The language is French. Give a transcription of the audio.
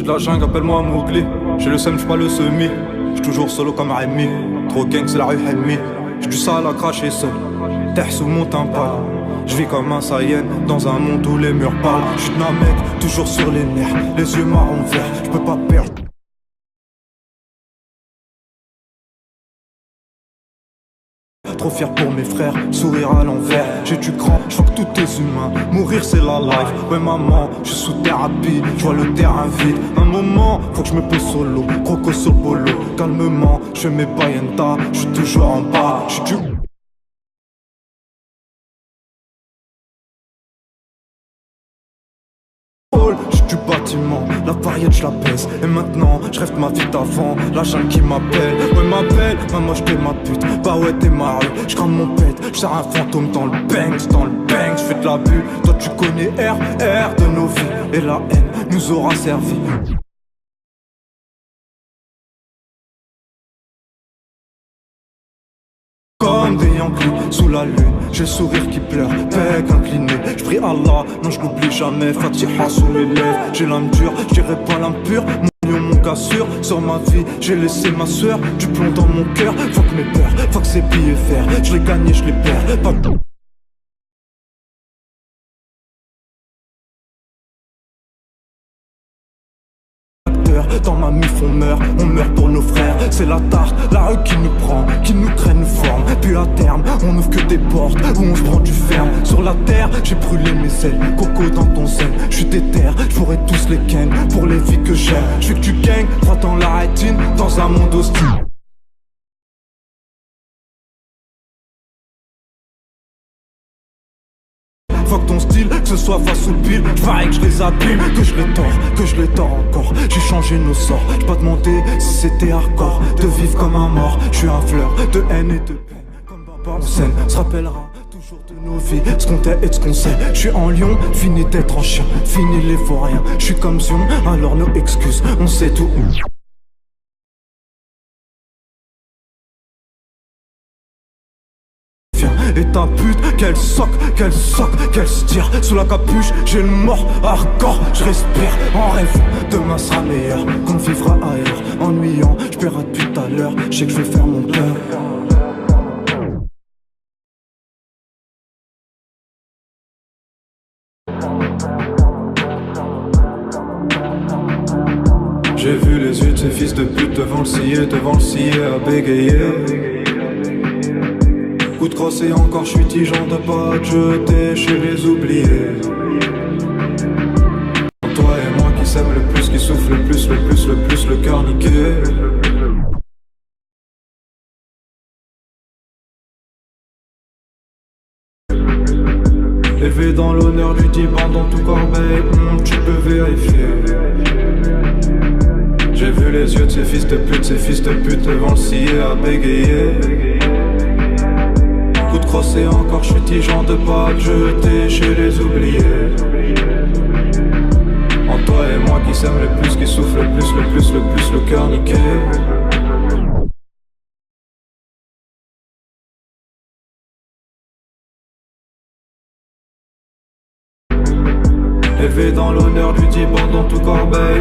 de la jungle, appelle-moi Mowgli. J'ai le seum, j'suis pas le semi. J'suis toujours solo comme Rémi. Trop gang, c'est la rue Helmi. J'du sale à cracher seul. Terre sous mon tympan. J'vis comme un Saiyan dans un monde où les murs parlent. J'suis un mec, toujours sur les nerfs. Les yeux marron verts, j'peux pas perdre. Trop fier pour mes frères, sourire à l'envers. J'ai du cran, j'vois que tout est humain. Mourir c'est la life, ouais maman, j'suis sous thérapie, j'vois le terrain vide. Un moment, faut que j'me pose solo, croco sur le polo. Calmement, j'fais mes bayenta, j'suis toujours en bas. J'suis du j'suis du bâtiment, la variette j'la baisse. Et maintenant, j'rêve ma vie d'avant, la jungle qui m'appelle. Ouais m'appelle, maman j't'ai ma pute. Bah ouais t'es ma rue, j'crame mon pète. J'sers un fantôme dans le bang, j'fais de l'abus. Toi tu connais R de nos vies. Et la haine nous aura servi. Comme des Yankees sous la lune, j'ai le sourire qui pleure, bec incliné. J'prie Allah, non je n'oublie jamais, Fatiha sous mes lèvres. J'ai l'âme dure, j'irai pas l'impur. Mon lion, mon gars sûr, sur ma vie, j'ai laissé ma sueur. Du plomb dans mon cœur, faut que mes peurs, faut que ces billets verts. Je l'ai gagné, je les perds, pas de... Dans ma mif on meurt pour nos frères. C'est la tarte, la rue qui nous prend, qui nous traîne, nous forme. Puis à terme, on ouvre que des portes où on se prend du ferme. Sur la terre, j'ai brûlé mes ailes, coco dans ton sel. J'suis déter, j'vourrai tous les ken pour les vies que j'aime. J'veux que tu gang, droit dans la rétine, dans un monde hostile. Fuck ton style, que ce soit face ou pile. J'parie que je les abîme, que je les tords encore. J'ai changé nos sorts, j'ai pas demandé si c'était hardcore. De vivre comme un mort, je suis un fleur de haine et de peine. Comme Baba on scène, se rappellera toujours de nos vies, ce qu'on est et ce qu'on sait. Je suis en lion, fini d'être en chien, fini les vauriens. Je suis comme Zion, alors nos excuses, on sait tout. Et ta pute, qu'elle soque, qu'elle se tire. Sous la capuche, j'ai le mort hardcore. Je respire en rêve, demain sera meilleur. Qu'on vivra ailleurs, ennuyant. Je paierai depuis tout à l'heure, je sais que je vais faire mon cœur. J'ai vu les yeux de ces fils de pute devant le scier à bégayer. Coup de crosse et encore je suis tigeant de pas te jeter chez les oubliés. Toi et moi qui s'aiment le plus, qui souffle le plus, le cœur niqué. Élevé dans l'honneur du Diban dans tout corbeil, tu peux vérifier. J'ai vu les yeux de ces fils de pute devant le scier à bégayer. Coup de crosse et encore je suis tigeant de pas te jeter chez les oubliés. En toi et moi qui s'aiment le plus, qui souffle le plus, le cœur niqué. Élevé dans l'honneur du Diban dans tout corbeil,